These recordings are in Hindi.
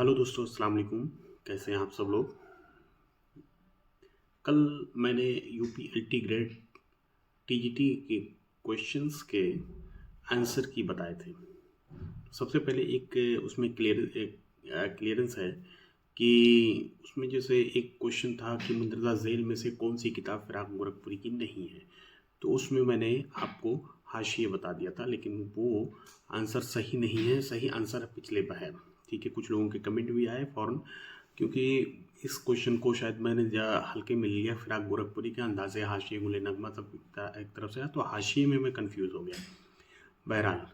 हेलो दोस्तों, अस्सलाम वालेकुम। कैसे हैं आप सब लोग? कल मैंने यूपी ग्रेड टीजीटी के क्वेश्चंस के आंसर की बताए थे। सबसे पहले एक उसमें क्लियरेंस है कि उसमें जैसे एक क्वेश्चन था कि मुंदरजा झेल में से कौन सी किताब फिराक गोरखपुरी की नहीं है। तो उसमें मैंने आपको हाशिए बता दिया था, लेकिन वो आंसर सही नहीं है। सही आंसर पिछले पर है। ठीक है, कुछ लोगों के कमेंट भी आए फ़ौरन, क्योंकि इस क्वेश्चन को शायद मैंने हल्के में लिया। फिराक गोरखपुरी के अंदाज़े हाशिए गुले नगमा सब एक तरफ से है, तो हाशिए में मैं कंफ्यूज हो गया। बहरहाल,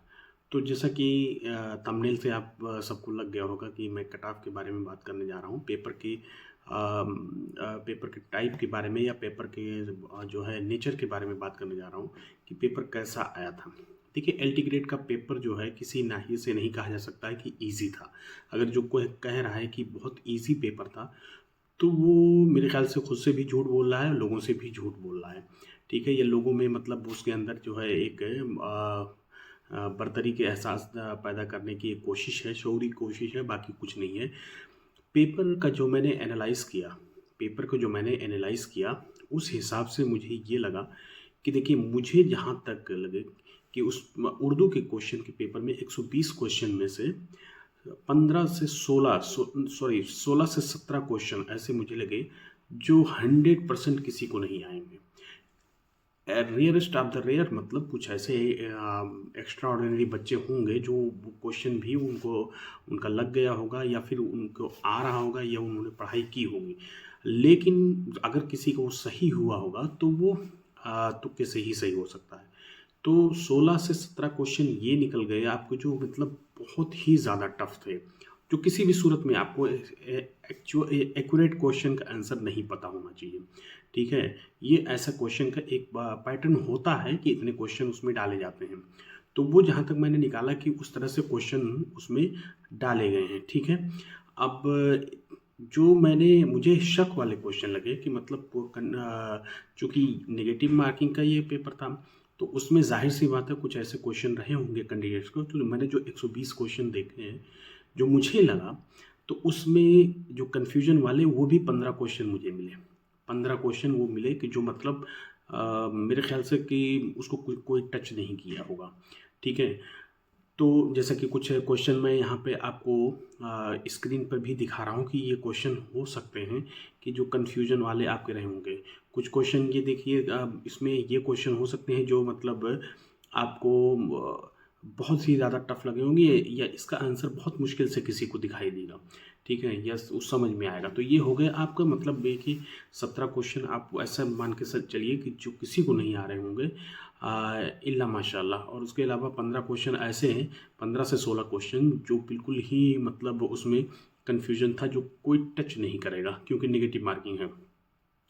तो जैसा कि थंबनेल से आप सबको लग गया होगा कि मैं कट ऑफ के बारे में बात करने जा रहा हूँ, पेपर के टाइप के बारे में, या पेपर के जो है नेचर के बारे में बात करने जा रहा हूँ कि पेपर कैसा आया था। देखिए, एलटी ग्रेड का पेपर जो है किसी नाहिए से नहीं कहा जा सकता है कि इजी था। अगर जो कोई कह रहा है कि बहुत इजी पेपर था, तो वो मेरे ख्याल से खुद से भी झूठ बोल रहा है, लोगों से भी झूठ बोल रहा है। ठीक है, ये लोगों में मतलब उसके अंदर जो है एक बर्तरी के एहसास पैदा करने की एक कोशिश है, शऊरी कोशिश है, बाकी कुछ नहीं है। पेपर का जो मैंने एनालाइज़ किया पेपर को जो मैंने एनालाइज़ किया, उस हिसाब से मुझे ये लगा कि देखिए, मुझे जहाँ तक लगे कि उस उर्दू के क्वेश्चन के पेपर में 120 क्वेश्चन में से 15 से 16 सॉरी 16 से 17 क्वेश्चन ऐसे मुझे लगे जो 100% किसी को नहीं आएंगे। रेयरेस्ट ऑफ द रेयर, मतलब कुछ ऐसे एक्स्ट्रा ऑर्डिनरी बच्चे होंगे जो क्वेश्चन भी उनका लग गया होगा, या फिर उनको आ रहा होगा, या उन्होंने पढ़ाई की होगी। लेकिन अगर किसी को सही हुआ होगा तो वो तुक्के से ही सही हो सकता है। तो 16 से 17 क्वेश्चन ये निकल गए आपको, जो मतलब बहुत ही ज़्यादा टफ थे, जो किसी भी सूरत में आपको एक्यूरेट क्वेश्चन का आंसर नहीं पता होना चाहिए। ठीक है, ये ऐसा क्वेश्चन का एक पैटर्न होता है कि इतने क्वेश्चन उसमें डाले जाते हैं। तो वो जहाँ तक मैंने निकाला कि उस तरह से क्वेश्चन उसमें डाले गए हैं। ठीक है, अब जो मुझे शक वाले क्वेश्चन लगे कि मतलब चूँकि नेगेटिव मार्किंग का ये पेपर था, तो उसमें ज़ाहिर सी बात है कुछ ऐसे क्वेश्चन रहे होंगे कैंडिडेट्स को। तो मैंने जो 120 क्वेश्चन देखे हैं, जो मुझे लगा, तो उसमें जो कन्फ्यूजन वाले वो भी 15 क्वेश्चन मुझे मिले। 15 क्वेश्चन वो मिले कि जो मतलब मेरे ख्याल से कि उसको कोई टच नहीं किया होगा। ठीक है, तो जैसा कि कुछ क्वेश्चन मैं यहाँ पे आपको स्क्रीन पर भी दिखा रहा हूँ कि ये क्वेश्चन हो सकते हैं कि जो कन्फ्यूजन वाले आपके रहे होंगे। कुछ क्वेश्चन ये देखिए, इसमें ये क्वेश्चन हो सकते हैं जो मतलब आपको बहुत ही ज़्यादा टफ लगे होंगे, या इसका आंसर बहुत मुश्किल से किसी को दिखाई देगा। ठीक है, या उस समझ में आएगा। तो ये हो गया आपका मतलब कि 17 क्वेश्चन आप ऐसा मान के चलिए कि जो किसी को नहीं आ रहे होंगे इल्ला माशाल्लाह। और उसके अलावा 15 क्वेश्चन ऐसे हैं, 15 से 16 क्वेश्चन जो बिल्कुल ही मतलब उसमें कन्फ्यूजन था, जो कोई टच नहीं करेगा क्योंकि नेगेटिव मार्किंग है।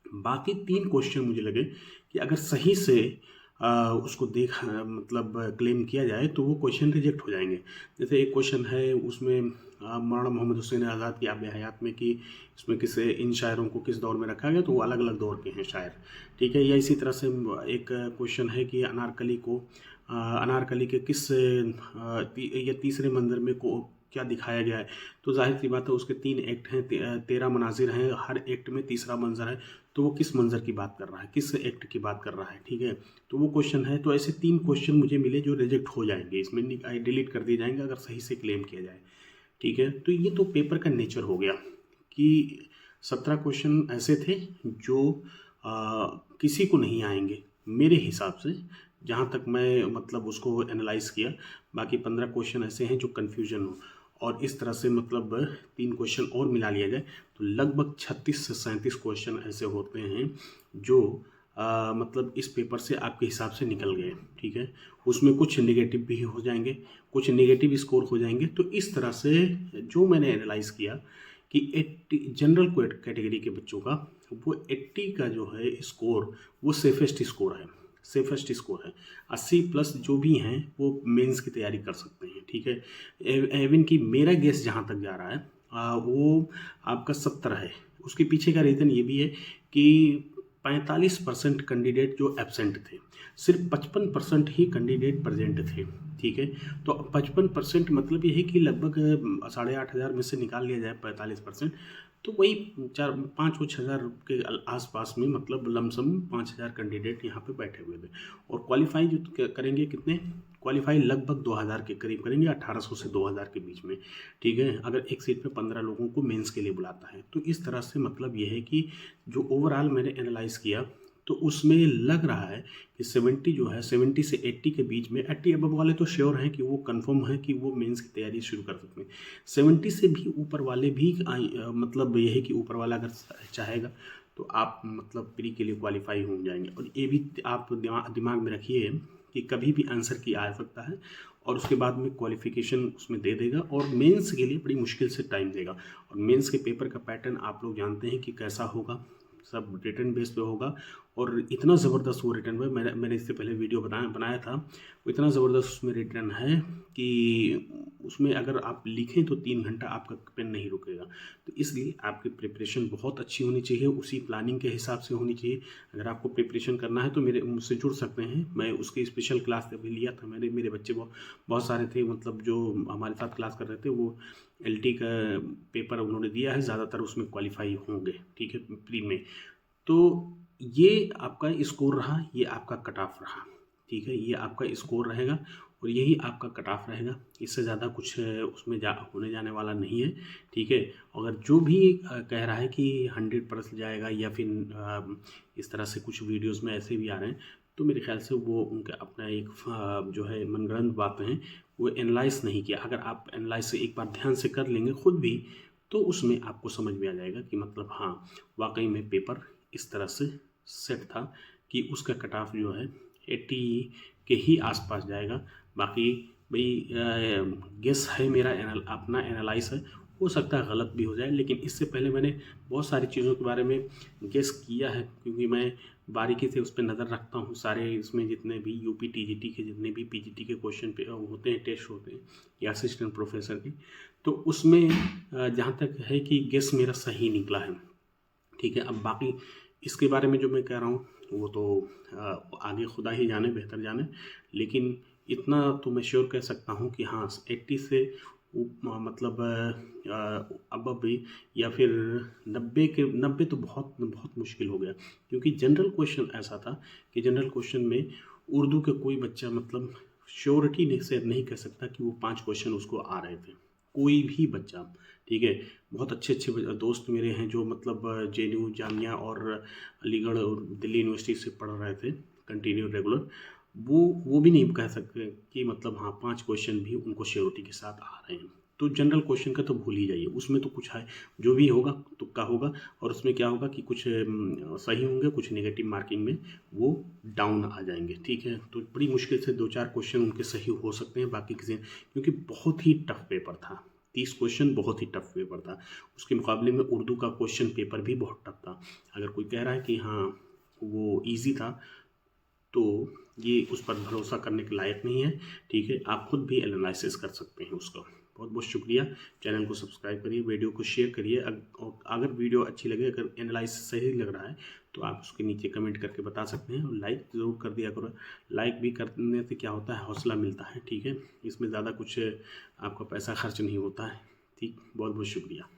बाकी 3 क्वेश्चन मुझे लगे कि अगर सही से उसको मतलब क्लेम किया जाए तो वो क्वेश्चन रिजेक्ट हो जाएंगे। जैसे एक क्वेश्चन है उसमें मौलाना मोहम्मद हुसैन आज़ाद की आब हयात में कि इसमें इन शायरों को किस दौर में रखा गया, तो वो अलग अलग दौर के हैं शायर। ठीक है, या इसी तरह से एक क्वेश्चन है कि अनारकली के किस या तीसरे मंजर में को क्या दिखाया गया है। तो जाहिर सी बात है उसके 3 एक्ट हैं, 13 मनाजिर हैं, हर एक्ट में तीसरा मंजर है। तो वो किस मंजर की बात कर रहा है, किस एक्ट की बात कर रहा है। ठीक है, तो वो क्वेश्चन है। तो ऐसे 3 क्वेश्चन मुझे मिले जो रिजेक्ट हो जाएंगे, इसमें डिलीट कर दिए जाएंगे अगर सही से क्लेम किया जाए। ठीक है, तो ये तो पेपर का नेचर हो गया कि 17 क्वेश्चन ऐसे थे जो किसी को नहीं आएंगे मेरे हिसाब से, जहाँ तक मैं मतलब उसको एनालाइज किया। बाकी 15 क्वेश्चन ऐसे हैं जो कन्फ्यूजन हो, और इस तरह से मतलब 3 क्वेश्चन और मिला लिया जाए तो लगभग 36 से 37 क्वेश्चन ऐसे होते हैं जो मतलब इस पेपर से आपके हिसाब से निकल गए। ठीक है, उसमें कुछ नेगेटिव भी हो जाएंगे, कुछ नेगेटिव स्कोर हो जाएंगे। तो इस तरह से जो मैंने एनालाइज किया कि 80 जनरल कैटेगरी के बच्चों का वो 80 का जो है स्कोर, वो सेफेस्ट स्कोर है। 80 प्लस जो भी हैं वो मेंस की तैयारी कर सकते हैं। ठीक है, एवन कि मेरा गेस जहाँ तक जा रहा है वो आपका 70 है। उसके पीछे का रीज़न ये भी है कि 45% कैंडिडेट जो एब्सेंट थे, सिर्फ 55% ही कैंडिडेट प्रेजेंट थे। ठीक है, तो 55% मतलब ये है कि लगभग 8,500 में से निकाल लिया जाए 45%, तो वही 5-6 हज़ार के आसपास में, मतलब लमसम 5,000 कैंडिडेट यहाँ पे बैठे हुए थे। और क्वालिफाई जो करेंगे कितने, क्वालिफाई लगभग 2,000 के करीब करेंगे, 1,800 से 2,000 के बीच में। ठीक है, अगर एक सीट पे 15 लोगों को मेंस के लिए बुलाता है, तो इस तरह से मतलब ये है कि जो ओवरऑल मैंने एनालाइज किया, तो उसमें लग रहा है कि 70 जो है, 70 से 80 के बीच में, 80 अबव वाले तो श्योर हैं कि वो कंफर्म है कि वो मेंस की तैयारी शुरू कर सकते हैं। 70 से भी ऊपर वाले भी मतलब ये है कि ऊपर वाला अगर चाहेगा तो आप मतलब प्री के लिए क्वालिफाई हो जाएंगे। और ये भी आप दिमाग में रखिए कि कभी भी आंसर की आ सकता है, और उसके बाद में क्वालिफिकेशन उसमें दे देगा, और मेंस के लिए बड़ी मुश्किल से टाइम देगा। और मेंस के पेपर का पैटर्न आप लोग जानते हैं कि कैसा होगा, सब रिटर्न बेस पे होगा। और इतना ज़बरदस्त वो रिटर्न है, मैंने इससे पहले वीडियो बनाया था, वो इतना ज़बरदस्त उसमें रिटर्न है कि उसमें अगर आप लिखें तो 3 घंटा आपका पेन नहीं रुकेगा। तो इसलिए आपकी प्रिपरेशन बहुत अच्छी होनी चाहिए, उसी प्लानिंग के हिसाब से होनी चाहिए। अगर आपको प्रिपरेशन करना है तो मुझसे जुड़ सकते हैं, मैं उसकी स्पेशल क्लास अभी लिया था मैंने। मेरे बच्चे बहुत सारे थे, मतलब जो हमारे साथ क्लास कर रहे थे, वो LT का पेपर उन्होंने दिया है, ज़्यादातर उसमें क्वालिफाई होंगे। ठीक है, प्री में। तो ये आपका स्कोर रहा, ये आपका कट ऑफ रहा। ठीक है, ये आपका स्कोर रहेगा और यही आपका कट ऑफ रहेगा। इससे ज़्यादा कुछ उसमें होने जाने वाला नहीं है। ठीक है, अगर जो भी कह रहा है कि 100% जाएगा, या फिर इस तरह से कुछ वीडियोस में ऐसे भी आ रहे हैं, तो मेरे ख्याल से वो उनका अपना एक जो है मनगढ़ंत बातें हैं, वो एनालाइज नहीं किया। अगर आप एनालाइज से एक बार ध्यान से कर लेंगे खुद भी, तो उसमें आपको समझ में आ जाएगा कि मतलब हाँ, वाकई में पेपर इस तरह से सेट था कि उसका कट ऑफ जो है 80 के ही आसपास जाएगा। बाकी भाई गेस है मेरा, अपना एनालाइज है, हो सकता है गलत भी हो जाए, लेकिन इससे पहले मैंने बहुत सारी चीज़ों के बारे में गेस किया है, क्योंकि मैं बारीकी से उस पर नज़र रखता हूँ। सारे इसमें जितने भी UP TGT के, जितने भी PGT के क्वेश्चन पे होते हैं, टेस्ट होते हैं, या असिस्टेंट प्रोफेसर के, तो उसमें जहाँ तक है कि गेस मेरा सही निकला है। ठीक है, अब बाकी इसके बारे में जो मैं कह रहा हूँ वो तो आगे खुदा ही जाने, बेहतर जाने, लेकिन इतना तो मैं श्योर कह सकता हूँ कि हाँ, 80 से मतलब अब भी, या फिर 90 तो बहुत बहुत मुश्किल हो गया। क्योंकि जनरल क्वेश्चन ऐसा था कि जनरल क्वेश्चन में उर्दू के कोई बच्चा मतलब श्योरिटी से नहीं कह सकता कि वो 5 क्वेश्चन उसको आ रहे थे, कोई भी बच्चा। ठीक है, बहुत अच्छे अच्छे दोस्त मेरे हैं जो मतलब JNU जामिया और अलीगढ़ और दिल्ली यूनिवर्सिटी से पढ़ रहे थे कंटिन्यू रेगुलर, वो भी नहीं कह सकते कि मतलब हाँ, 5 क्वेश्चन भी उनको श्योरिटी के साथ आ रहे हैं। तो जनरल क्वेश्चन का तो भूल ही जाइए, उसमें तो कुछ है, जो भी होगा तुक्का होगा, और उसमें क्या होगा कि कुछ सही होंगे, कुछ नेगेटिव मार्किंग में वो डाउन आ जाएंगे। ठीक है, तो बड़ी मुश्किल से 2-4 क्वेश्चन उनके सही हो सकते हैं, बाकी किसी, क्योंकि बहुत ही टफ पेपर था। 30 क्वेश्चन बहुत ही टफ पेपर था। उसके मुकाबले में उर्दू का क्वेश्चन पेपर भी बहुत टफ था। अगर कोई कह रहा है कि हाँ वो ईजी था, तो ये उस पर भरोसा करने के लायक नहीं है। ठीक है, आप खुद भी एनालिसिस कर सकते हैं उसका। बहुत बहुत शुक्रिया। चैनल को सब्सक्राइब करिए, वीडियो को शेयर करिए। अगर वीडियो अच्छी लगे, अगर एनालिसिस सही लग रहा है, तो आप उसके नीचे कमेंट करके बता सकते हैं, और लाइक ज़रूर कर दिया करो। लाइक भी करने से क्या होता है, हौसला मिलता है। ठीक है, इसमें ज़्यादा कुछ आपका पैसा खर्च नहीं होता है। ठीक, बहुत बहुत शुक्रिया।